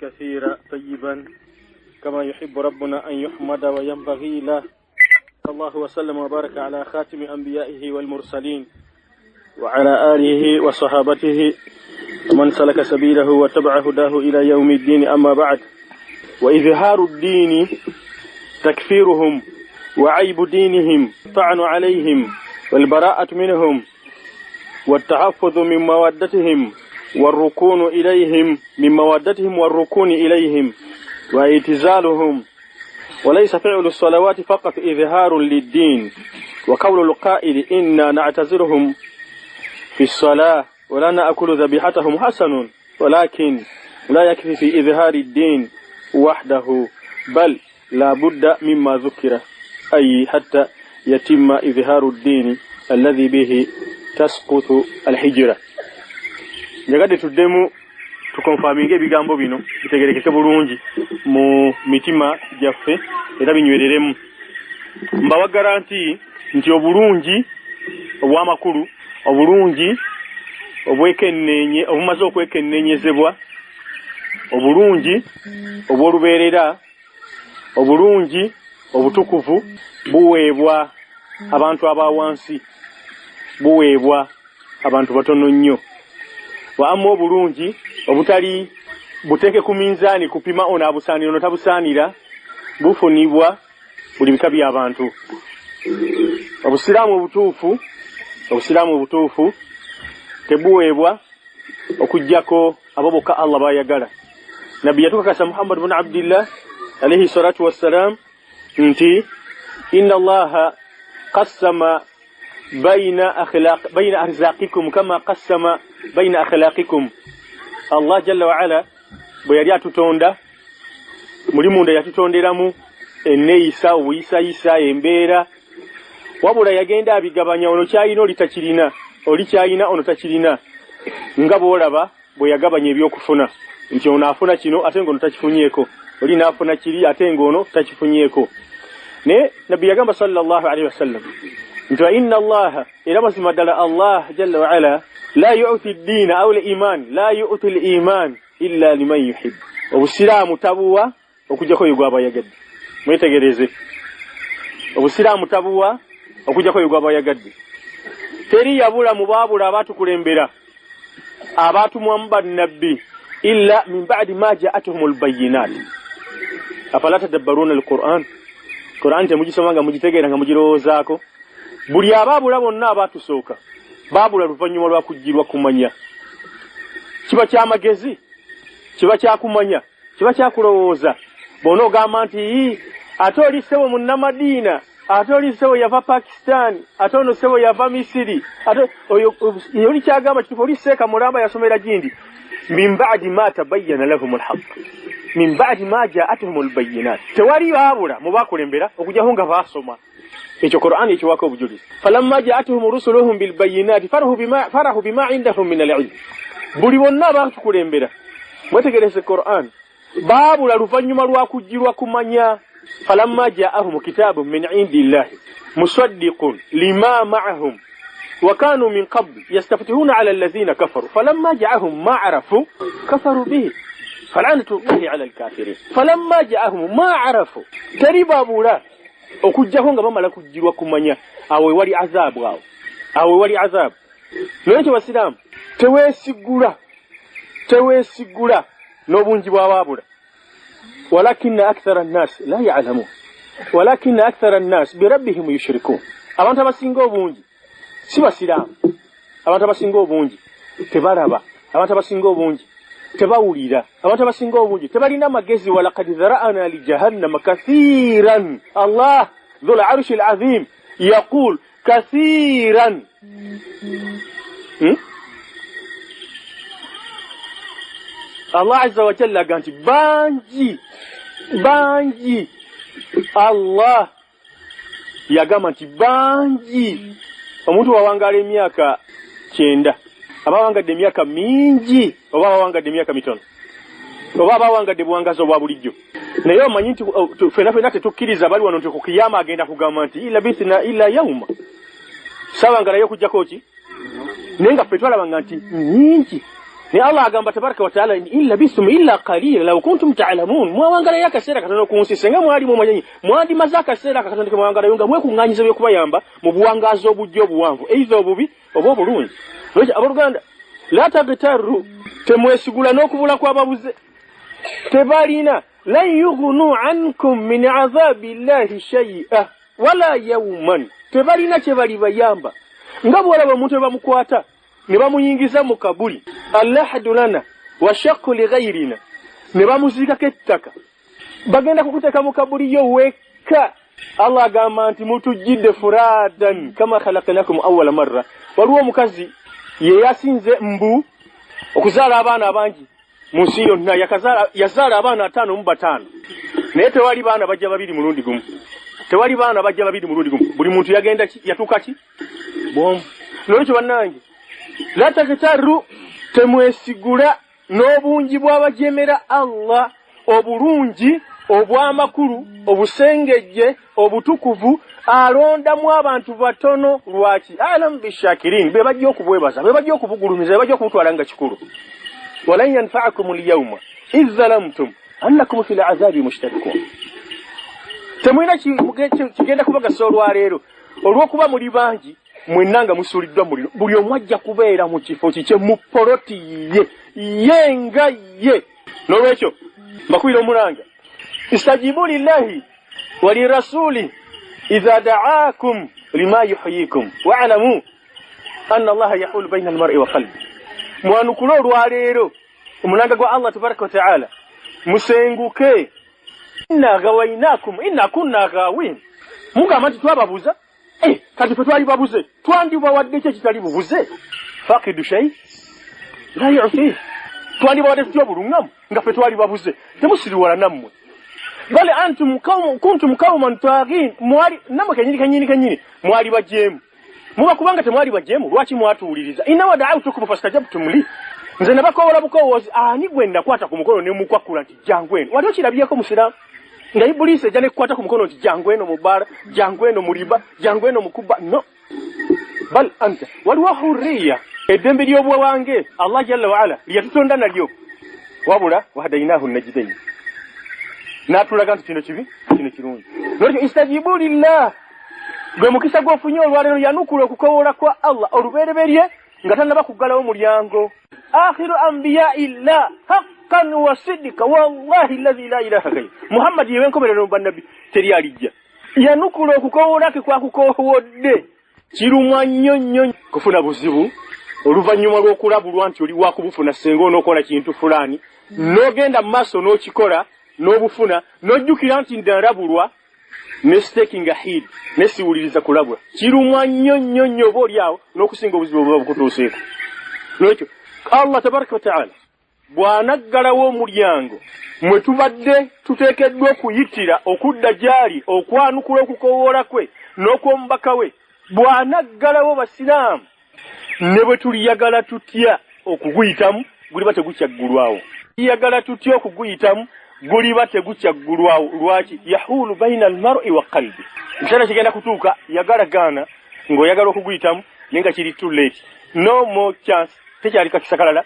كثيرا طيبا كما يحب ربنا أن يحمد وينبغي له. الله وسلم وبارك على خاتم أنبيائه والمرسلين وعلى آله وصحابته ومن سلك سبيله وتبع هداه إلى يوم الدين. أما بعد، وإظهار الدين تكفيرهم وعيب دينهم طعن عليهم والبراءة منهم والتحفظ من مودتهم والركون إليهم من مودتهم والركون إليهم واعتزالهم. وليس فعل الصلوات فقط إظهار للدين، وقول القائل إنا نعتذرهم في الصلاة ولا نأكل ذبيحتهم حسن، ولكن لا يكفي في إظهار الدين وحده، بل لا بد مما ذكر، أي حتى يتم إظهار الدين الذي به تسقط الحجرة. Njagade tuddemu tukonfaminge ebigambo bino bitegerekeke bulungi mu mitima gyaffe era binywereremu. Mbawa garanti nti obulungi obw'amakulu, obulungi obwekenneenye obumaze okwekenneenyezebwa, obulungi obw'olubeerera, obulungi obutukuvu buweebwa abantu abawansi, buweebwa abantu batono nnyo. Waamu obulungi obutali buteeke ku minzaani kupima ono abusaanira ono tabusaanira bufunibwa buli bika by'abantu. Obusiraamu obutuufu tebuweebwa okujjako abo bokka Allah baayagala. Nabbi yatukakasa Muhammad bin Abdillah alayhi salatu wassalam nti inna Allaha qassama bayna arzaqikum kama qassama bayna akhlaqikum. Allah jalla wa ala bwe yali atutonda muli munda yatutonderamu enneeyisa, obuyisayisa, embeera, wabula yagenda abigabanya, ono kyalina oli takirina, oli kyalina ono takirina, nga bw'olaba bwe yagabanya ebyokufuna nti ono afuna kino ate ng'ono takifunyeeko, oli naafuna kiri ate ng'ono takifunyeeko. Ne Nabbi yagamba sallallahu alaihi wasallam nti wa inna Allaha, era mazima ddala Allah jalla wa ala la yu'ti ad-diina aw al-iman, la yu'ti al-iman illa liman yuhib. Obusiraamu tabuwa okujjako oyo gw'abayagadde. Mwetegereze, obusiraamu tabuwa okujjako oyo gw'abayagadde. Teri yabula mu baabula abatukulembera abatumwamu bannabbi illa min ba'di ma ja'atuhumul bayyinaat. Afala tadabbaruna al-Qur'an, Qur'an temugisoma nga mugitegeera nga mugirowoozaako. Buli abaabula bonna abatusooka baabula luvannyuma lwa kujjirwa kumanya. Kiba ky'amagezi, kiba kyakumanya, kiba kyakulowooza. Bona ogamba nti ate oli ssebo munnamadiina, ate oli ssebo yava Pakistan, ate ono ssebo yava Misiri, ate oli kyagamba kitufu, oli seeka mulamba yasomera gindi. Min ba'di ma tabayyana lahumul haqq, min ba'di ma ja'atuhumul bayyinaat. Tewali baabula mu baakulembera okujjaho nga baasoma ekyo Qur'an ekiwako obujulizi. Falamma ja'atuhum rusuluhum bil bayyinaati farahu bima indahum min al-'ilm. Buli bonna abatukulembera mwetegereze Qur'an baabula luvannyuma lwa kujjirwa kumanya. Falamma ja'ahum kitabun min 'indillahi musaddiqun lima ma'ahum wa kanu min qabl yastaftihuna 'ala alladhina kafaru falamma ja'ahum ma 'arafu kafaru bihi fal'anatu Allahi 'ala al-kafirin. Falamma ja'ahum ma 'arafu, teri baabula okujjaho nga bamala kujjirwa kumanya, awo wali azabu, awo wali azabu. Nolwekyo basiraamu teweesigula n'obungi bw'abaabula. Walakinna akthara an-nas la ya'lamun, walakinna akthara an-nas bi rabbihim yushrikun. Abantu abasinga obungi si basiraamu, abantu abasinga obungi tebalaba, abantu abasinga obungi tebawulira, abantu abasinga obungi tebalina magezi. walaqad dhara'na li jahannama kathiran. Allah dhul arshil azim yaqul kathiran. Allah azza wa jalla ganti bangi. Allah yagamba nti bangi. Omuntu wawangala emyaka 9, abawangadde emyaka mingi, oba abawangadde emyaka mitono, oba abawangadde buwangazi obwa bulijjo. Naye omanyi nti ffenna tetukkiriza bali wano nti ku kiyama agenda kugamba nti labithna illa yawma, sabangalayo okujjako ki? Naye nga ffe twalabanga nti nyingi ni Allah agamba tabaraka wa taala illa bisum illa qalila law kuntum ta'lamun mwawangala yakasera katono kunsi senga mwali mu manyi mwandi mazaka sera katandika mwawangala yonga mwe kunganyiza bye kubayamba mu buwangazo obujjo buwanvu eizo obubi obo obulungi lwaki abaluganda la tabtaru temwesigula n'okubula kw'ababuze tebalina lan yughnu ankum min azabi llahi shay'a wala yawman tebalina kyebali bayamba nga bw'olaba omuntu bamukwata ne bamuyingiza mu kabuli allahadu lana wa shaqqu li ghayrina ne bamuziikako ettaka bagenda kukuteeka mu kabuli yo wekka Allah agamba nti mutujjidde furadan kama khalaqnakum awwala marra waliwo omukazi ye yasinze mbu okuzaala abaana abangi munsi yonna yazaala abaana 5 mu 5 naye tewali baana bajja babiri mulundi gumu tewali baana bajja babiri mulundi gumu buli muntu yagenda yatuuka ki bom nolwekyo bannange la taktaru temwesigula n'obungi bw'abajemera Allah obulungi obw'amakulu obusengejje obutukuvu alondamu abantu batono lwaki alam bishakirin be bajja okubwebaza be bajja okubugulumiza be bajja okutwala nga kikulu walan yanfa'akum al-yawma idh zalamtum annakum fil azabi mushtarikun temwina kigenda kubagasa olwaleero olw'okuba muli bangi mwenanga musuliddwa muliro buli omu ajja kubeera mu kifo kikye mu poloti ye nga ye n'olwekyo mbakubira omulanga istajibu lillahi wa lirasuli idha da'akum lima yuhyikum wa'lamu anna allaha yahulu bayna almar'i wa qalbi mwanukula olwaleero omulanga gwa Allah tabaraka wa ta'ala musenguke inna gawainakum inna kunna gawin mugamba nti twababuza kati fe twali babuze twandibawadde kye kitali bubuze faqidu shay la yu'ti twandibawadde kityo bulungamu nga fe twali babuze temusiriwala nammwe bale antum kuntum qauman taghin mwali namwe kanyini mwali bajemu muba kubanga temwali bajemu lwaki mwatuuliriza inna wada'awtukum fastajabtum li nze nabakowola bukowozi ani gwenda kwata ku mukono ne mukwakula nti jangweno wali okirabyeko musiramu nga ibulise jane kwata ku mukono nti jangweno mubara jangweno muliba jangweno mukuba no bal anta waliwo hurriya eddembe ly'obwa wange Allah jalla wa ala liyatutonda nalyo wabula wahadainahu najdain natulaga nti kino kibi kino kirungi nolyo istajibu lillah gwe mukisa gwofunye olwaleero yanukula okukowola kwa Allah olubereberye nga tanaba kuggalawo mulyango akhiru anbiya illa haqqan wa sidqa wallahi alladhi la ilaha ghayru Muhammad yewe nkomerero bannabi teri alijja yanukula okukowola ke kwa kukowodde kirumwa nnyonnyo kufuna buzibu oluvanyuma lw'okulabulwa nti oli wakubufuna senga onookola kintu fulani n'ogenda mu maaso n'okikola n'obufuna n'ojjukira nti ndalabulwa nestakinga heed nesiwuliriza kulabula kirumwa nnyonnyo oba oli awo n'okusinga obuzibu obuba bukutuuseeko n'ekyo Allah tabaraka wa ta'ala bw'anaggalawo omulyango mwe tubadde tuteekeddwa okuyitira okudda gyali okwanukula okukowoola kwe n'okw'omubaka we bw'anaggalawo basiraamu ne bwe tuliyagala tutya okuguyitamu guliba tegukyaggulwawo yagala tutya okuguyitamu guliba tegukyaggulwawo lwaki yahulu baina almar'i wa qalbi ekiseera kigenda kutuuka yagala gaana ng'oyagala okuguyitamu naye nga kiri too late no more chance tekyali kakisakalala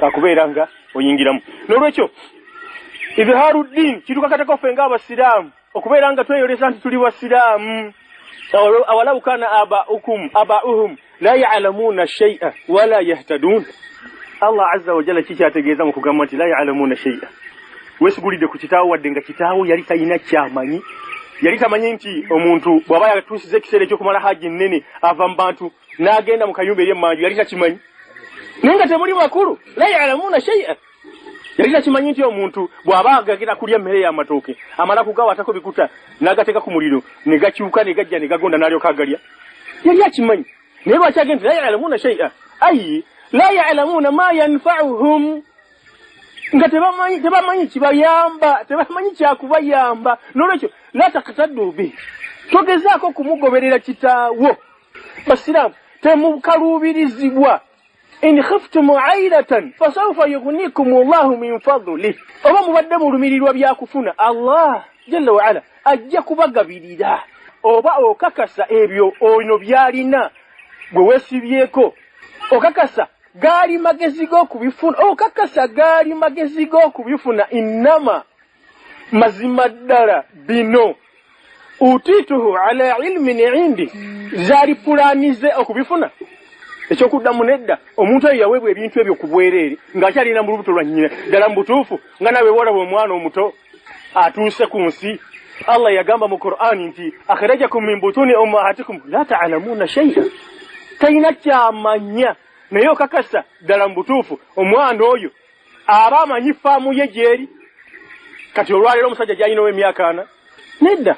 kakubeera nga oyingiramu n'olwekyo izharu ddin kitukakatako ffe ng'abasiraamu okubeera nga tweyolesa nti tuli basiraamu awalau kana aba'uhum la ya'lamuna shay'a wala yahtadun Allah azza wa jalla kikyategeeza mu kugamba nti la ya'lamuna shay'a wesigulidde ku kitaawo wadde nga kitaawo yali talina kyamanyi yali tamanyi nti omuntu bw'aba yatuusiza ekiseera ekyokumala haji nnene ava mu bantu n'agenda mu kayumba ery'emmanju yali takimanyi naye nga temuli bakulu la ya'lamuna shay'a yali takimanyi nti omuntu bw'aba agagenda kulya emmere y'amatooke amala kugawaatako bikuta n'agateeka ku muliro ne gakyuka ne gajja ne gagonda n'alyoka agalya yali akimanyi naye lwaki agenda la ya'lamuna shay'a ayi la ya'lamuna ma yanfa'uhum nga tebamanyi kibayamba tebamanyi kyakubayamba n'olwekyo la taqtaddu bi togezaako kumugoberera kitaawo basiraamu temukaluubirizibwa in khiftum 'ailatan fasawfa yughnikum Allahu min fadlihi oba mubadde mulumirirwa byakufuna Allah jalla wa ala ajja kubagabirira oba okakasa ebyo ono byalina gwe weesibyeko okakasa gaali magezi g'okubifuna okakasa gaali magezi g'okubifuna innama mazima ddala bino utituhu ala ilmin indi zaali pulaanize okubifuna ekyokuddamu nedda omuntu oyo yaweebwa ebintu ebyo ku bwereere ng'akyalina mu lubuto lwa nnyina ddala mu butuufu nga nawe wolaba omwana omuto atuuse ku nsi Allah yagamba mu Qur'ani nti akhrajakum min butuni ummahatikum la ta'lamuna shay'an tayina kyamanya naye okakasa ddala mu butuufu omwana oyo aba amanyi faamu ye gyeri kati olwaleero omusajja gy'alina ow'emyaka 4 nedda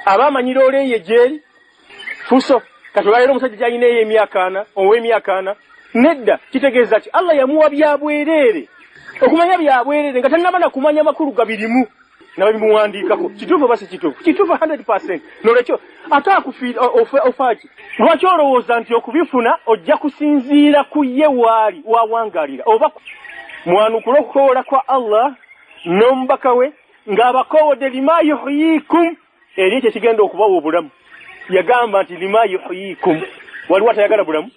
aba amanyi loole ye gyeri fuso kati olwaleero omusajja gy'alina ey'emyaka 4 ow'emyaka 4 nedda kitegeeza ki Allah yamuwa byabwereere okumanya byabwereere nga tannaba na kumanya makulu gabirimu nababimuwandiikako kituufu basi kituufu 100%. Nolwekyo ate akufiira ofaaki lwaki olowooza nti okubifuna ojja kusinziira ku ye waali wawangaalira oba mwanukula okukoola kwa Allah n'omubaka we ng'abakoowodde lima yuhyikum eri ekyo kigenda okubawa obulamu. Yagamba nti lima yuhyikum waliwo atayagala bulamu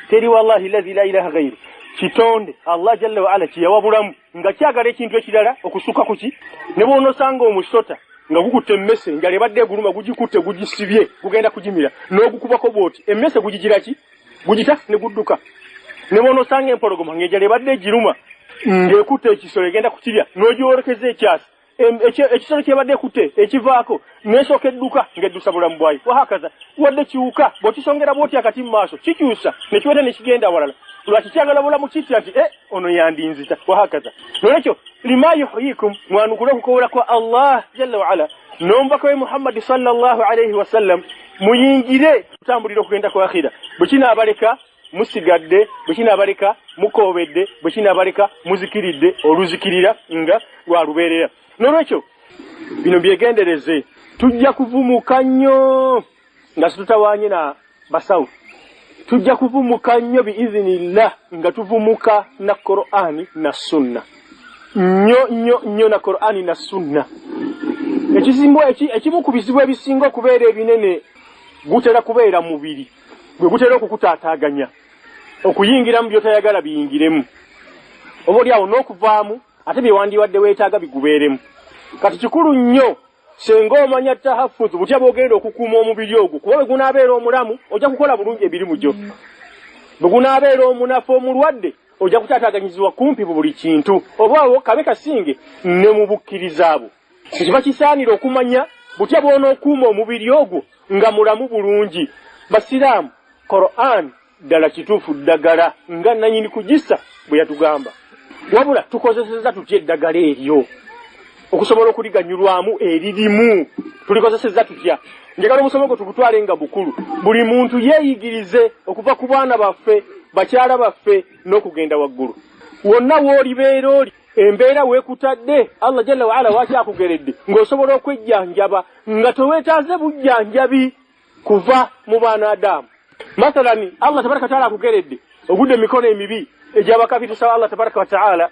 teri wallahi lazi la ilaha ghairu kitonde Allah jalla wa ala kiyawa bulamu nga kyagala ekintu ekirala okusuka kuki ne bw'onosanga omusota nga gukutte emmese nga lebadde eguluma gugikutte gugisibye gugenda kugimira n'ogukubako bwoti emmese gugigira ki gugita ne gudduka ne bw'onosanga empologoma ng'eja lebadde egiruma ng'ekutte ekisolo egenda kukirya n'ogyorokeza ekyasi ekisolo kyebadde ekutte ekivaako n'esooka edduka ng'eddusa bulamu bwayo wahakaza wadde kiwuka bw'okisongera bw'oti akati mu maaso kikyusa ne kiweta ne kigenda awalala lwaki kyagala bulamu kitya nti ono yandinzita wahakaza. Nolwekyo lima yuhyikum mwanukula okukoola kwa Allah jalla wa ala n'omubaka we Muhammad sallallahu alayhi wa sallam muyingire kutambulira okugenda kwa akhira bwe kinaabaleka musigadde bwe kinaabaleka mukoobedde bwe kinaabaleka muzikiridde oluzikirira nga lwalubeerera. Nolwekyo bino byegendereze tujja kuvumuka nnyo nga tutawanye na basawu tujja kuvumuka nnyo biiznillah nga tuvumuka na Qur'ani na sunna nnyo na Qur'ani na sunna. Ekimu ku bizibu ebisinga okubeera ebinene gutera kubeera mubiri gwe gutera okukutaataaganya okuyingira mu byotayagala biyingiremu oba oli awo n'okuvaamu ate byewandiwadde weetaaga bigubeeremu. Kati kikulu nnyo senga omanya tahaffuzu butya bw'ogenda okukuuma omubiri ogwo kuba bwe gunaabeera omulamu ojja kukola bulungi emirimu gyo bwe gunaabeera omunafu omulwadde ojja kutaataaganyizibwa kumpi buli kintu oba awo kabe kasinge ne mu bukkiriza abo kiba kisaanira okumanya butya bw'onookuuma omubiri ogwo nga mulamu bulungi. Basiraamu Qur'an ddala kituufu ddagala nga nanyini kugisa bwe yatugamba wabula tukozeseza tutya eddagala eryo okusobola okuliganyulwamu eririmu tulikozeseza tutya. Njagala omusomo gwo tugutwale nga bukulu buli muntu yeeyigirize okuva ku baana baffe bakyala baffe n'okugenda waggulu wonna w'olibeera oli embeera weekutadde Allah jalla wa ala wakyakugeredde ng'osobola okwejjanjaba nga toweetaaze bujjanjabi kuva mu baana Adamu. Mathalani Allah tabaraka wa taala akugeredde ogudde emikono emibi egy'abakafiri tusaba Allah tabaraka wa taala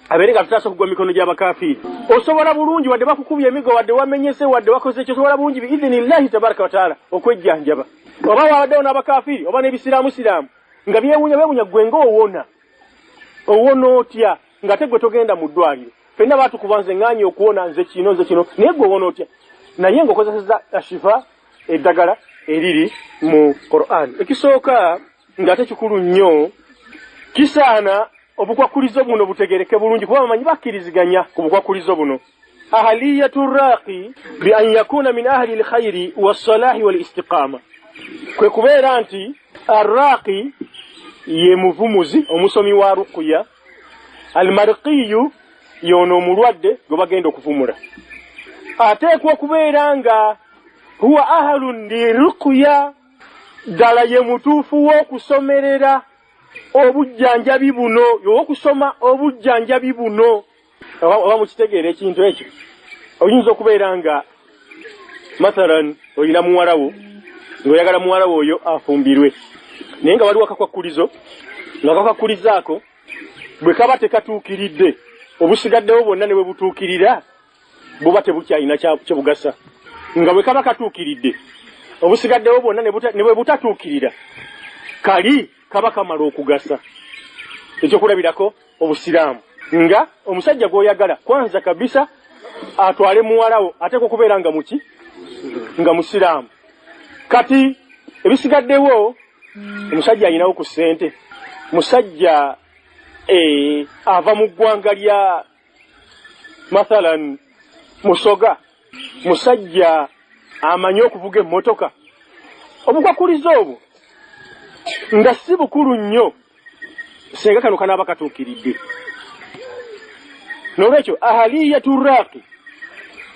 abeere nga tutaasa okugwa mikono gy'abakafiri. Osobola bulungi wadde bakukubye emigo wadde wamenyese wadde wakoze ekyo osobola bulungi biidhinillahi tabaraka wa taala okwejjanjaba oba wawaddewo n'abakafiri oba n'ebisiraamu nga beewunya gwe ng'owona otya nga te gwe togenda mu ddwaliro fenna baatukuba nze ŋŋaanyi okuwona nze kino naye gwe owona otya naye ng'okozeseza ashifa eddagala eriri mu Qur'an. Ekisooka ng'ate kikulu nnyo kisaana obukwakulizo buno butegereke bulungi kuba bamanyi bakkiriziganya ku bukwakulizo buno. Ahaliyatu raqi bi an yakuna min ahli alkhairi wassalahi walistiqama kwe kubeera nti arraqi ye muvumuzi omusomi wa ruqya almarqiyu yono omulwadde gwe bagenda okuvumula ateekwa okubeera nga huwa ahalun liruqya ddala ye mutuufu w'okusomerera obujjanjabi buno y'okusoma obujjanjabi buno. Oba mukitegeera ekintu ekyo oyinza okubeera nga mathalan olina muwalawo ng'oyagala muwalawo oyo afumbirwe naye nga waliwo akakwakulizo nga kakwakulizaako bwe kaba tekatuukiridde obusigaddewo bwonna ne bwe butuukirira buba tebukyalina kye bugasa nga bwe kaba katuukiridde obusigaddewo bwonna ne bwe butatuukirira kali kaba kamala okugasa. Ekyokulabirako obusiraamu nga omusajja gw'oyagala kwanza kabisa atwale muwalawo ateekwa okubeera nga muki nga musiraamu. Kati ebisigaddewo omusajja ayinawo ku ssente, musajja ava mu ggwanga lya mathalan Musoga, musajja amanyi okuvuga emmotoka, obukwakulizo obwo nga si bukulu nnyo senga kano kanaaba katuukiridde. N'olwekyo ahaliyatu raaqi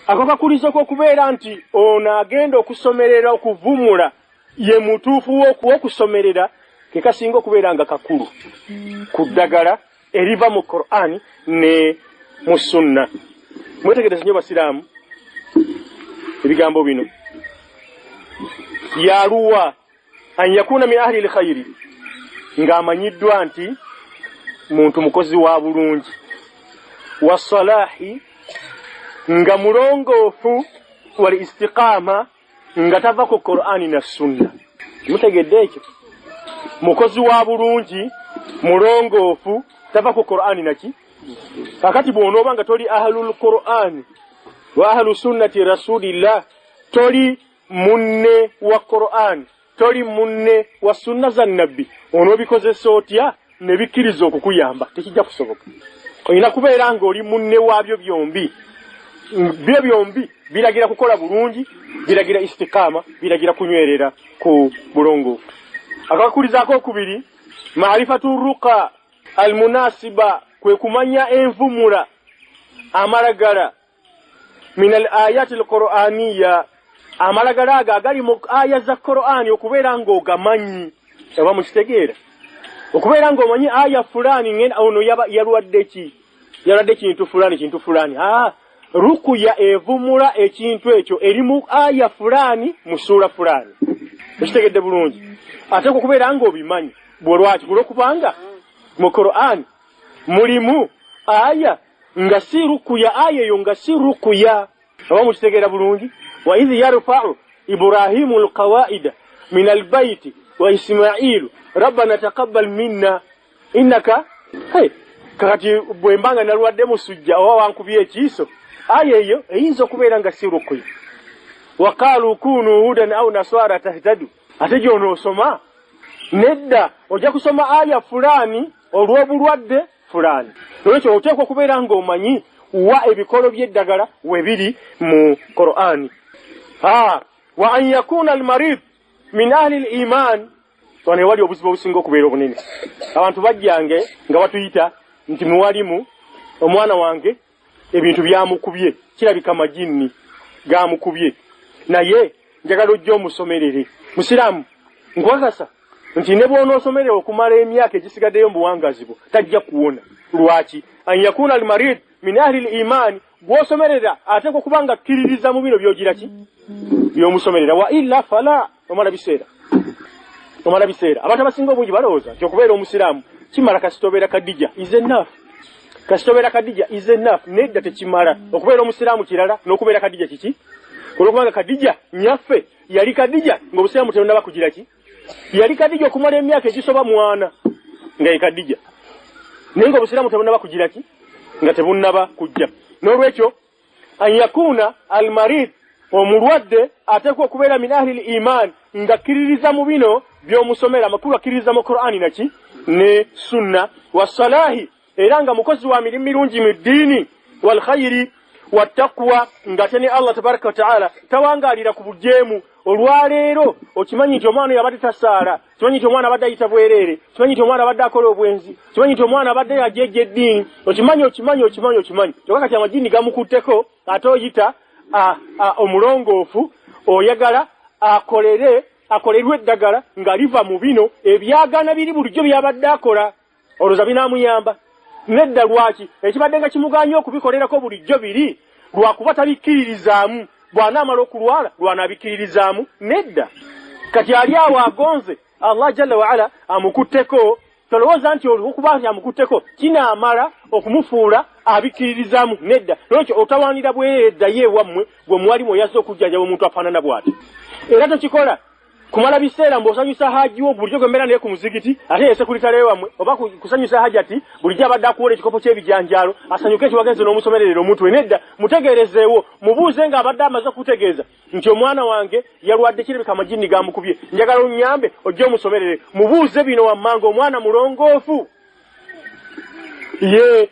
ako kakulizo k'okubeera nti ono agenda okusomerera okuvumula ye mutuufu w'okusomerera ke kasinga okubeera nga kakulu ku ddagala eriva mu Qur'ani ne mu sunna. Mwetegereze nnyo basiraamu ebigambo bino. Yaluwa an yakuna min ahli al-khayri, ng'amanyiddwa nti muntu mukozi wa bulungi, wasalahi nga mulongoofu, wal istiqama nga tava ku Qur'ani na sunna. Mutegedde ekyo? Mukozi wa bulungi, mulongoofu, tava ku Qur'ani naki? Kakati bw'onooba nga toli ahlul Qur'ani wa ahlu sunnati rasulillah, toli munne wa Qur'ani, toli munne wa sunna za nabbi, onoobikozesa otya ne bikkiriza okukuyamba? Tekijja kusoboka. Olina kubeera ng'oli munne waabyo byombi. Byo byombi biragira kukola bulungi, biragira istiqama, biragira kunywerera ku bulongoofu. Akakulizaako okubiri, ma'rifatu ruqa almunasiba, kwe kumanya envumula amalagala min al-ayati al-Qur'aniyya, amalagala ago agali mu aya za Qur'ani okubeera ng'ogamanyi. Oba mukitegeera? Okubeera ng'omanyi aya fulani ngenda ono yalwadde ki? Yalwadde kintu fulani. Rukuya evumula ekintu ekyo eri mu aya fulani mu sura fulani. Mukitegedde bulungi? Ate okubeera ng'obimanyi. Bwolwaki? Kulwokubanga mu Qur'ani mulimu aya nga si rukuya, aya eyo nga si rukuya. Oba mukitegeera bulungi? Wa idh yarfa'u Ibrahimu al-qawaida min al-bayti wa Ismailu rabbana taqabbal minna innaka. Kakati bwembanga nalwadde musujja oba wankubye ekiiso, aya eyo eyinza okubeera nga si rukuya. Wa qalu kunu hudan aw naswara tahtadu. Ate gy'onoosoma nedda ojja kusoma aya fulani olw'obulwadde fulani. Olwekyo oteekwa okubeera ng'omanyi wa ebikolo by'eddagala we biri mu Qur'ani. Wa an yakuna al-marid min ahli al-iman. Wane wali obuzibu obusinga okubeera obunene. Abantu bajjange nga batuyita nti muwalimu omwana wange ebintu byamukubye, kirabika majinni gamukubye, naye njagala ojja omusomerere. Musiraamu nkwagasa nti ne bw'onoosomerera okumala emyaka egisigaddeyo mu buwangazi bwo tajja kuwona. Lwaki? An yakuna al-marid min ahli al-iman, gw'osomerera ateekwa okuba nga akkiririza mu bino by'ogira ki? By'omusomerera. Wa illa fala. Omala biseera. Abantu abasinga obungi balowooza nti okubeera omusiraamu kimala kasitobeera Kadija is enough. Kasitobeera Kadija is enough. Nedda tekimala. Okubeera omusiraamu kirala n'okubeera Kadija kiki? Olwokubanga Kadija nyaffe yali Kadija ng'obusiraamu tebunaba kugira ki? Yali Kadija okumala emyaka egisoba 4 nga ye Kadija. Naye ng'obusiraamu tebunaba kugira ki? Nga tebunnaba kujja. N'olwekyo an yakuna al-marid, omulwadde ateekwa okubeera min ahli al-iman nga akkiririza mu bino by'omusomera, amakulu akkiririza mu Qur'ani naki ne sunna. Wa salahi, era nga mukozi wa mirimu mirungi mu ddiini, wal khayri wa taqwa, nga tene Allah tabaraka wa ta'ala tawangaalira ku bujeemu. Olwaleero okimanyi nti omwana yabadde tasaala, kimanyi nti omwana abadde ayita bwereere, kimanyi nti omwana abadde akola obwenzi, kimanyi nti omwana abadde ajejja eddiini, okimanyi. Kyokka kati amajini gamukutteko ate oyita omulongoofu, oyagala akolerwe eddagala nga liva mu bino ebyagana biri bulijjo byabadde akola. Olowooza binaamuyamba? Nedda. Lwaki? Ekibadde nga kimugaanye okubikolerako bulijjo biri lwakuba tabikkiririzaamu. Bw'anaamala okulwala lw'anaabikkiririzaamu? Nedda. Kati ali awo agonze, Allah jalla wa ala amukutteko. Tolowooza nti olwokuba nti amukutteko kinaamala okumufuula abikkiririzaamu? Nedda. Lwekyo otawaanira bwereere eddayo ewammwe gwe muwalimu oyazze okujjanjaba omuntu afaanana bw'ati. Era tokikola kumala biseera mb'osanyusa haji wo bulijjo gwembeera naye ku muzigiti ate ye sekuritale wamwe oba kusanyusa haji ati bulijjo abadde akuwola ekikopo ky'ebijanjaalo asanyuke ekiwagenze n'omusomererera omutwe nedda mutegeerezeewo mubuuze nga abadde amaze kutegeeza nti omwana wange yalwadde kirabika amajini gamukubye njagala onnyambe ojje omusomerere mubuuze bino wammanga omwana mulongoofu ye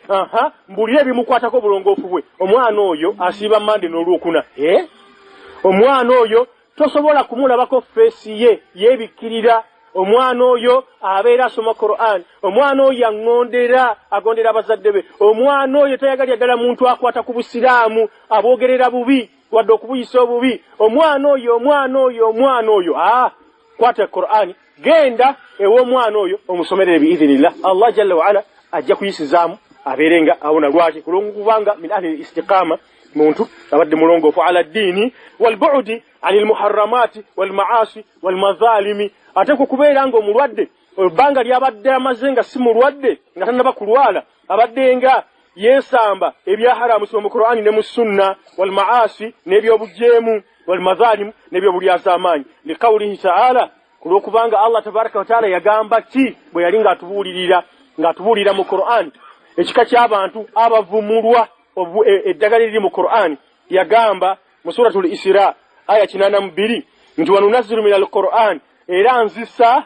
mbulire ebimukwatako obulongoofu bwe omwana oyo asiiba mande n'olwokuna omwana oyo tosobola kumulabako feesi ye yeebikirira omwana oyo abeera asoma Qur'an omwana oyo agondera abazadde be omwana oyo tayagalya ddala muntu akwata ku busiraamu aboogerera bubi wadde okubuyisa obubi omwana oyo kwata Qur'an genda ew'omwana oyo omusomerere biidhinillah Allah jalla wa ala ajja kuyisizaamu abeerenga awona lwaki kulongubanga min ahli istiqama muntu abadde mulongoofu ala ddiini walbu'di ani almuharramati walmaasi walmazalimi ate kukubeera nga omulwadde ebbanga lyabadde amaze nga si mulwadde nga tannaba kulwala abadde nga yeesamba ebya haramu soma mu Qur'ani ne mu sunna walmaasi n'ebyobujeemu walmazalimu n'ebyobulyaza amaanyi liqawlihi ta'ala kulwokubanga Allah tabaraka wa ta'ala yagamba ki bwe yali ng'atubuulira mu Qur'ani ekika ky'abantu abavumulwa eddagala liri mu Qur'ani yagamba mu suratul Isra aya 82 nti wanunazzilu minal Qur'an era nzisa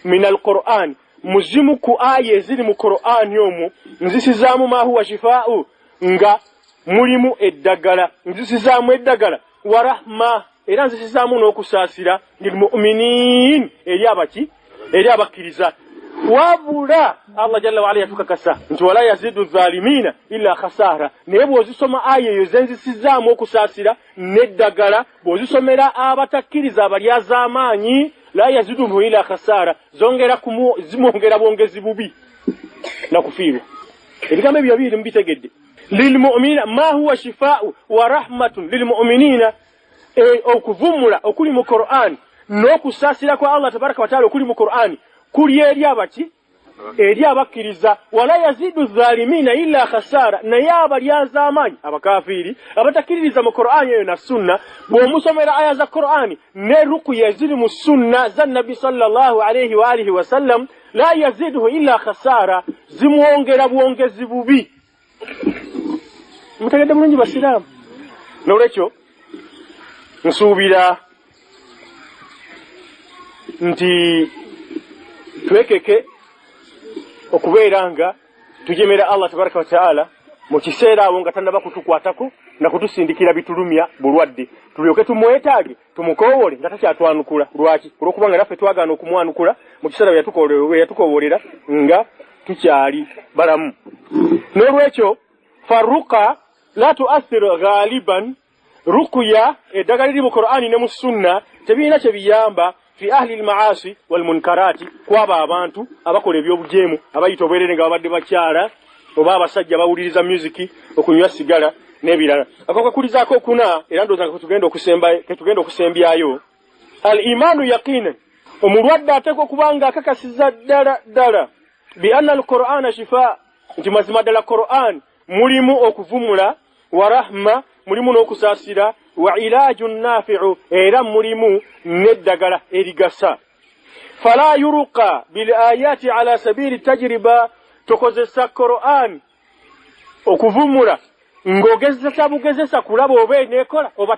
minal Qur'an muzimu ku aya eziri mu Qur'ani omwo nzisizaamu ma huwa shifaa'u nga mulimu eddagala nzisizaamu eddagala wa rahma era nzisizaamu n'okusaasira lil mu'minin eri abakkiriza wabula Allah jalla wa ala yatukakasa nti wala yazidu zalimina illa khasara naye bw'ozisoma aya eyo zenzisizaamu okusaasira n'eddagala bw'ozisomera abatakkiriza abalyaza amaanyi la yaziduhu illa khasara zimwongera bwongezi bubi na kufiirwa ebigambo ebyo bibiri mubitegedde lilmu'minina ma huwa shifaa'u wa rahmatun lilmu'minina okuvumula okuli mu Qur'an n'okusaasira kwa Allah tabaraka wa ta'ala okuli mu Qur'an kuli eri abakkiriza wala yazidu zalimina illa khasara naye abalyaza amaanyi abakafiri abatakkiririza mu Qur'ani eyo na sunna bw'omusomera aya za Qur'ani ne rukuya eziri mu sunna za Nabi sallallahu alayhi wa alihi wa sallam la yaziduhu illa khasara zimwongera bwongezi bubi mutegedde bulungi basiraamu n'olwekyo nsuubira nti twekeke okubeera nga tujemera Allah tabaraka wa ta'ala mu kiseera awo nga tannaba kutukwatako na kutusindikira bitulumya bulwadde tulyoke tumwetaage tumukoowole nga takyatwanukula lwaki olwokubanga naffe twagaana okumwanukula mu kiseera we yatukoowolera nga tukyali balamu n'olwekyo farruqa la tu'athiru ghaliban ruqya eddagala liri mu Qur'ani ne mu sunna tebirina kye biyamba fi ahli almaasi walmunkarati kwaba abantu abakola ebyobujeemu abayita obwerere nga babadde bakyala oba abasajja bawuliriza musiki okunywa sigala n'ebirala akakulizaako okuna era ndowooza nga ketugenda okusembyayo al imanu yaqinan omulwadde ateekwa okubanga akakasiza ddala bi anna alqur'ana shifa nti mazima ddala Qur'an mulimu okuvumula wa rahma mulimu n'okusaasira wa ilaajun nafi'u era mulimu n'eddagala erigasa fala yuruqa bil ayati ala sabili tajriba tokozesa Qur'an okuvumula ng'ogezesa bugezesa kulaba oba eneekola oba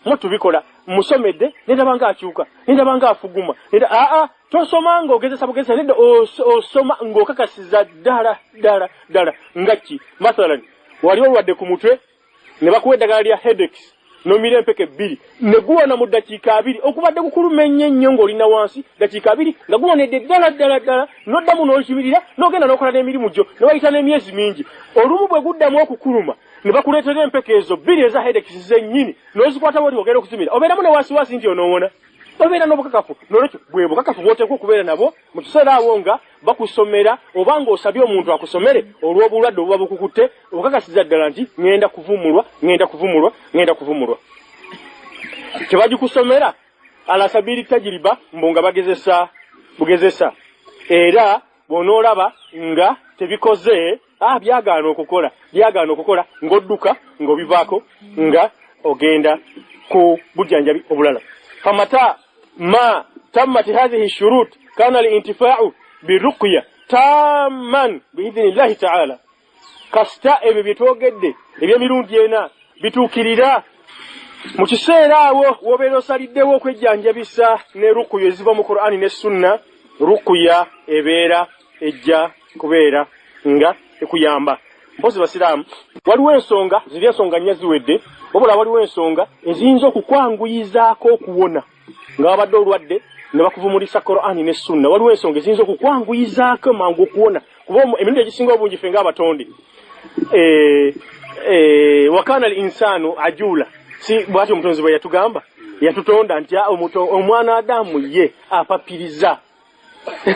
mwatubikola musomedde nedaba nga akyuka nedaba nga afuguma tosoma ng'ogezesa bugezesa nedda osoma ng'okakasiza ddala ngaki mathalan wali olwadde ku mutwe ne bakuwa eddagala lya headaches n'omira empeke 2 ne guwona mu ddakiika 2 okubadde kukuluma ennyo ng'olina wansi ddakiika 2 nga guwonedde ddala n'oddamu n'okibirira n'ogenda n'okola n'emirimu gyo ne wayita n'emyezi mingi olumu bwe guddamu okukuluma ne bakuleetera empeke ezo 2 eza headaches zennyini n'ozikwata bwoti ogenda okuzimira obeeramu ne wasiwasi nti onoowona obeera n'obukakafu n'olwekyo bwe bukakafu bw'oteekwa okubeera nabwo mu kiseera awo nga bakusomera oba ng'osabye omuntu akusomere olw'obulwadde obuba bukukutte obukakasiza ddala nti ngenda kuvumulwa kyebagikussomera ala sabiri tajiriba mbo nga bugezesa era bw'onoolaba nga tebikoze byagaana okukola ng'odduka ng'obivaako nga ogenda ku bujjanjabi obulala فمتى ما تمت هذه الشروط كان الانتفاع بالرقية تاما بإذن الله تعالى. kasita ebyo byetwogedde eby'emirundi ena bituukirira mu kiseera awo wobeera osaliddewo okwejjanjabisa ne rukuya eziva mu Qur'ani ne Sunna. Rukuya ebeera ejja kubeera nga ekuyamba. Mpozi basiraamu, waliwo ensonga ziri ensonga nnya ziwedde, wabula waliwo ensonga eziyinza okukwanguyizaako okuwona nga wabadde olwadde ne bakuvumulisa Qur'ani ne Sunna. Waliwo ensonga eziyinza okukwanguyizaako mangu okuwona kuba emirundi egisinga obungi ffe ng'abatonde wakana al-insanu ajula, si bwati omutonzi bwe yatugamba yatutonda nti omwana Adamu ye apapiriza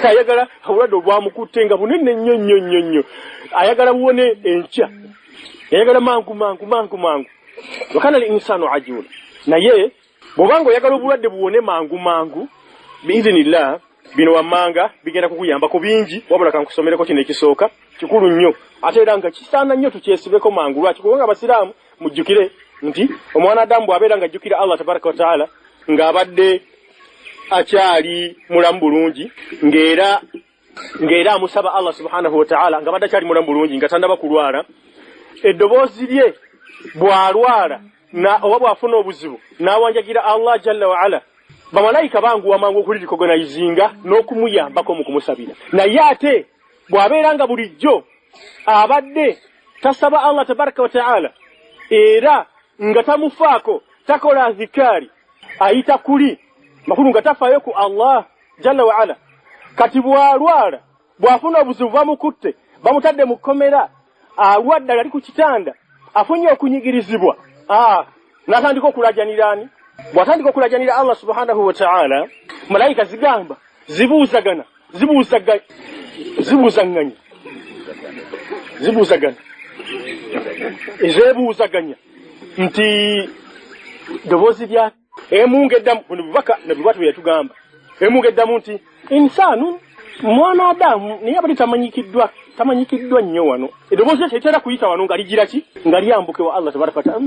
ayagala obulwadde obwamukutte nga bunene nnyo ayagala buwone enkya, ayagala mangu. Wakana al-insanu ajula, naye bw'obanga oyagala obulwadde buwone mangu biizinillah, bino wammanga bigenda kukuyambako bingi, wabula kankusomereko kino ekisooka kikulu nnyo ate era nga kisaana nnyo tukyesibeko mangu. Lwaki? Kubanga abasiraamu mujjukire nti omwana Adamu bw'abeera ng'ajjukira Allah tabaraka wa taala ng'abadde akyali mulamu bulungi, ng'era amusaba Allah subhanahu wa taala ng'abadde akyali mulamu bulungi nga tannaba kulwala, eddoboozi lye bw'alwala oba bw'afuna obuzibu n'awanjagira Allah jalla wa ala, bamalayika banguwa mangu okulirikogonayizinga n'okumuyambako mu kumusabira. Naye ate bw'abeera nga bulijjo abadde tasaba Allah tabaraka wa taala era nga tamufaako, takola zikari, ayita kuli makulu nga tafaayo ku Allah jalla wa ala, kati bw'alwala bw'afuna obuzibu bamukutte bamutadde mu kkomera, alwadde ali ku kitanda afunye okunyigirizibwa, n'atandika okulajaniraani. Bw'atandika okulajanira Allah subhanahu wa ta'ala, malayika zigamba zibuuzagana ezeebuuzaganya nti ddoboozi lya emungeddamu buno bubaka ne bubatu bwe yatugamba, emungeddamu nti insanu mwana Adamu naye abadde tamanyikiddwa nnyo wano, eddoboozi ekyo etera kuyita wano nga ligira ki, nga lyambuke wa Allah tabaraka wa ta'ala,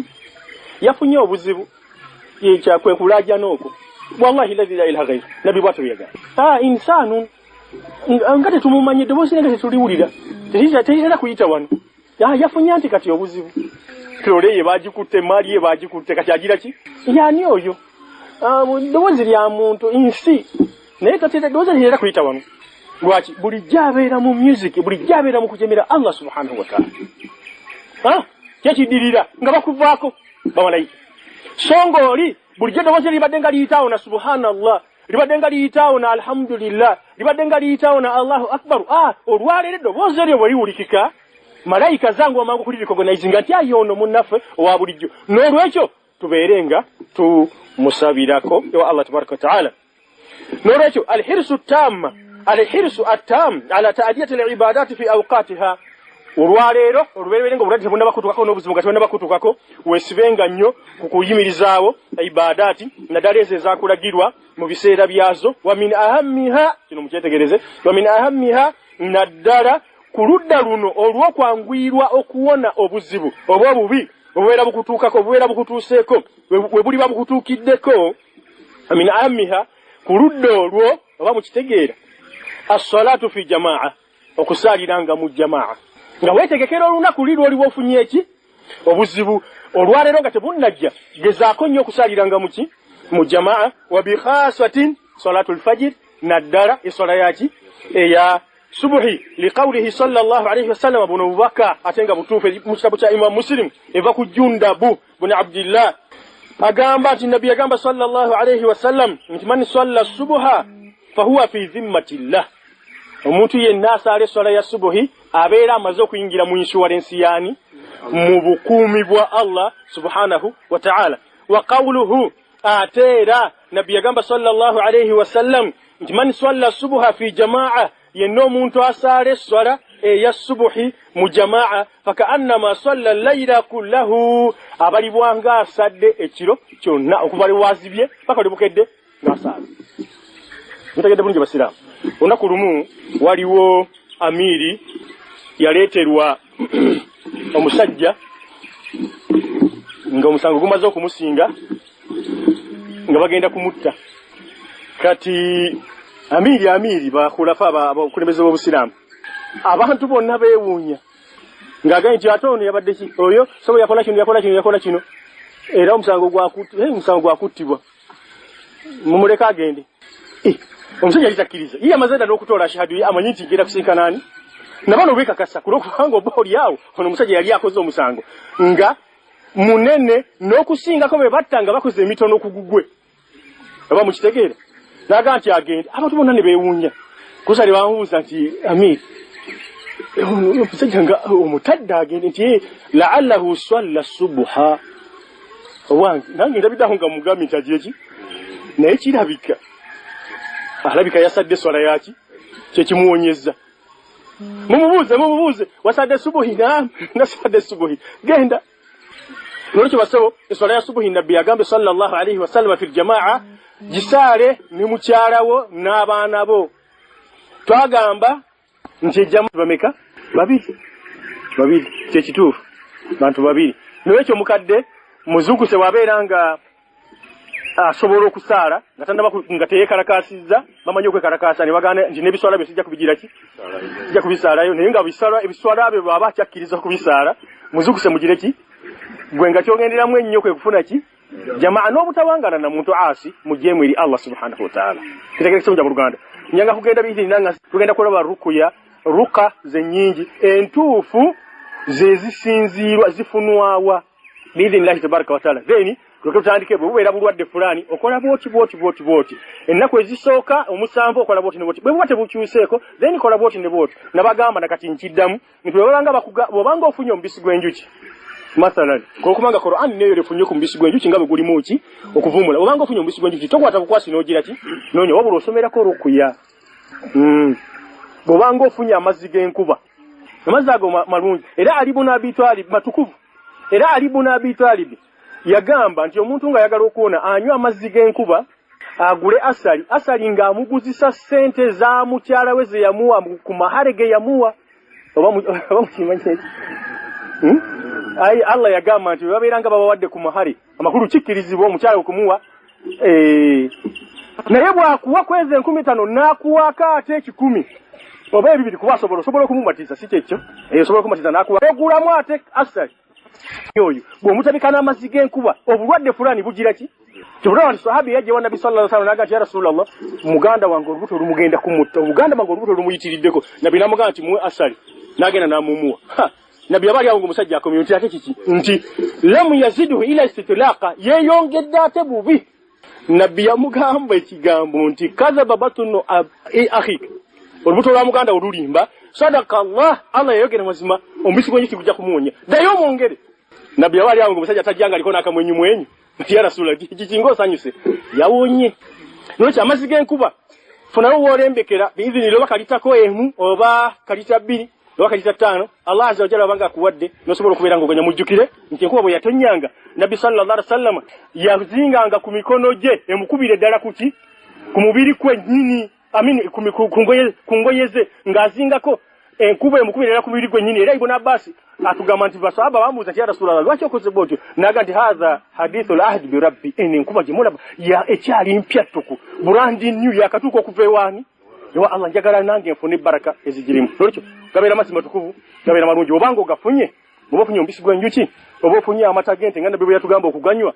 yafunye obuzibu yekyakwe kulajana okwo. Wallahi la ilaha ghayru nabi bwatu byaga insanu nga tetumumanye eddoboozi nga tetuliwulira tetera kuyita wano, yafunye nti kati obuzibu kirole ye bagikutte, mali ye bagikutte, kati agira ki, yani oyo eddoboozi lya muntu insi naye eddoboozi tetera kuyita wano. Lwaki? bulijjo abeera mu music, bulijjo abeera mu kujemera Allah subhanahu wa ta'ala, kyekidirira nga bakuvaako bamalayika. Songa oli bulijjo eddoboozi libadde nga liyitaawo na subhanallah, libadde nga liyitaawo na alhamdulillah, libadde nga liyitaawo na Allahu akbar, olwaleero eddoboozi eryo bwe liwulikika malayika zangu amangu kulirikogonayizinga nti ayono munnaffe owa bulijjo. N'olwekyo tubeere nga tumusabirako ewa Allah tabaraka wa ta'ala. N'olwekyo alhirsu attam ala ta'diyati al-ibadati fi awqatiha, olwaleero olubereberye nga obulwadde tebunabakutukako n'obuzibu nga tebunabakutukako, weesibenga nnyo ku kuyimirizaawo ibadaati naddala ezo ezakulagirwa mu biseera byazo. Wa min ahammiha, kino mukyetegereze, wa min ahammiha, naddala ku ludda luno olw'okwanguyirwa okuwona obuzibu oba obubi obubeera bukutuukako, obubeera bukutuuseeko, we buliba bukutuukiddeko. Wa min ahammiha, ku ludda olwo oba mukitegeera, as-salatu fi jamaa, okusaaliranga mu jamaa, nga weetegekera olunaku liri oliwo ofunye eki obuzibu. Olwaleero nga tebunnajja, gezaako nnyo okusaaliranga mu jamaa. Wa bi khasatin salatul fajr, naddala eswala yaki eya subuhi, liqawlihi sallallahu alayhi wasallam, buno bubaka ate nga butuufu mu kitabu kya Imam Muslim eva ku Jundabu bun Abdillah agamba nti nabbi agamba sallallahu alayhi wasallam nti man salla subha fahuwa fi dhimmatillah, omuntu yenna asaala eswala ya subuhi abeera amaze okuyingira mu insurance yani mu bukuumi bwa Allah subhanahu wa ta'ala. Wa qawluhu, ateera nabbi yagamba sallallahu alayhi wasallam nti man salla subha fi jamaa, yenna omuntu asaala eswala eya subuhi mu jamaa, fakaannama salla layla kullahu, abalibwanga asadde ekiro kyonna okuva lwazibye paka libukedde ng'asaala. Mutegedde bulungi basiraamu, olunaku lumu waliwo amiri yaleeterwa omusajja ng'omusango gumaze okumusinga, nga bagenda kumutta kati amiri ba khulafa ba kulembeze b'Obusiraamu abantu bonna beewuunya ng'agambye nti ate ono yabadde ki oyo sobo yakola kino era omusango gwakuttibwa mumuleka agende omusajja alitakkiriza ye amaze dda n'okutoola shahadu amanyi nti ngenda kusinkanaani nabano beekakasa kulwokubanga oba oli awo ono omusajja yali akoze omusango nga munene n'okusingako be batta nga bakoze emitono ku gugwe oba mukitegeera naga nti agende abantu bonna ne beewuunya kusale bamubuuza nti amiri omusajja nga omutadde agende nti la'allahu swalla subha owange nange ndabiddaho nga mugambi nti agyeki naye kirabika alabika yasadde swala yaki kyekimuwonyezza mumubuuze wasadde subuhi nasadde subuhi genda nolwekyo basabo eswala ya subuhi nabbi agambe sallallahu alayhi wasallam fil jamaa gisaale ne mukyalawo n'abaana bo twagamba nti ejjamu bameka babiri kyekituufu bantu babiri nolwekyo mukadde muzukuse wabeera nga asobola okusaala nga teyekalakasizza bamanyi okwekalakasa ne bagana nti n'ebiswala bye sijja kubigira ki sijja kubisaalayo naye nga ebiswala bye bw'aba akyakkiriza kubisaala muzukuse mugire ki gwe nga kyogenderamu ennyo kwe kufuna ki jamaa n'obutawangana na muntu asi mujeemu eri Allah subhanahu wa ta'ala kitegere kisonja mu Luganda nyanga kugenda bithi nanga tugenda kulaba ruka ze nyingi entuufu ze zisinzirwa zifunwawa biidhinillahi tabaraka wa ta'ala then tutandike bubeera bulwadde fulani okola bwoti ennaku ezisooka omusanvu okola bwoti ne bwoti bwe bwate bukyuseeko then kola bwoti ne bwoti nabagamba nakati nkiddamu nti bwobanga ofunye omubisi gw'enjuki masalan kokumanga Qur'an neyo lefunye ku mbisi gwenjuki ngabe guli muki okuvumula obanga ofunye mbisi gwenjuki tokwata bukwasi nogira ki nonye wabula osomerako rukuya bobanga ofunye amazzi g'enkuba amazzi ago malungi era Ali ibn Abi Talib matukuvu era Ali ibn Abi Talib yagamba nti omuntu nga yagala okuona anywa amazzi g'enkuba agule asali nga amuguzisa sente za mukyala we ze yamuwa ku mahare ge yamuwa oba mukimanyi Allah yagamba nti babeeranga babawadde ku mahari amakulu kikkirizibwa omukyala okumuwa naye bwakuwa kwezi 15 n'akuwaka ate 10 oba ebibiri kuba osobola okumubatiza si kyekyo osobola okumubatiza n'akuwa ogulamu ate asali oyo bw'omutabika n'amazzi g'enkuba obulwadde fulani bugira ki kibulawa nti sahabi yajja wa Nabi sallallahu alaihi wasallam ya Rasulullah muganda wange olubuto lumugenda kumutta obuganda bange olubuto lumuyitiriddeko Nabi namugamba nti muwe asali n'agenda n'amumuwa Nabi abali awo omusajja community ate kiki nti lam yazidu ila istitlaqa yeyongedde ate bubi Nabi yamugamba ekigambo nti kadhaba batunu akhik olubuto lwa muganda olulimba sadaka Allah yayogera mazima ombisi gwenye kikuja kumuonya dayo mwongere Nabi abali awo omusajja tajjanga aliko nakamwenyu ya Rasulullah kikingo sanyuse yawonye nocha amazzi g'enkuba funawo wolembekera biidhini loba kalitako emu oba kalita 2 oba kalita 5 Allah azza wa jalla banga kuwadde nosobola okubeera ngoganya mujjukire nti enkuba bwe yatonyanga Nabi sallallahu alaihi wasallam yazinganga ku mikono gye emukubire ddala kuki ku mubiri kwe nyini kungoyeze ngazingako enkuba emukubire ddala ku mubiri gwe nyini era Ibn Abbas atugamba nti basahaba bamuuza ya Rasulullah lwaki okoze bwotyo naga nti hadha hadithul ahd bi rabbi enkuba gimulaba ya ekyali mpyattuku brandi new yakatuuka okuva ewani ewa Allah njagala nange nfune baraka ezigirimu lwekyo gabeera mazima tukuvu gabeera malungi obanga ogafunye oba ofunye ombisi gwenjuki oba ofunye amata g'ente nga Nabbi bwe yatugamba okuganywa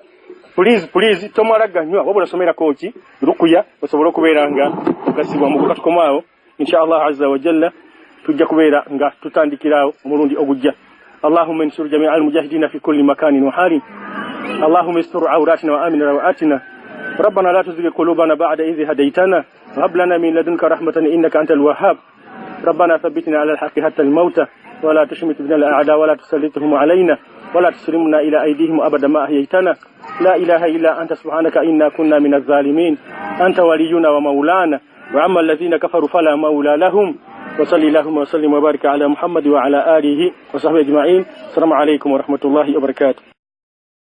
please tomala ganywa wabula somera koki rukuya osobola okubeera nga ogasibwa mu katukomaawo inshallah azza wa jalla tujja kubeera nga tutandikiraawo omulundi ogujja اللهم انصر جميع المجاهدين في كل مكان وحال اللهم استر عوراتنا وآمن روآتنا ربنا لا تزغ قلوبنا بعد إذ هديتنا وهب لنا من لدنك رحمة إنك أنت الوهاب ربنا ثبتنا على الحق حتى الموت ولا تشمت بنا الأعداء ولا تسلطهم علينا ولا تسلمنا إلى أيديهم أبدا ما أحييتنا لا إله إلا أنت سبحانك إنا كنا من الظالمين أنت ولينا ومولانا وعما الذين كفروا فلا مولى لهم وصلي اللهم وسلم وبارك على محمد وعلى آله وصحبه أجمعين السلام عليكم ورحمة الله وبركاته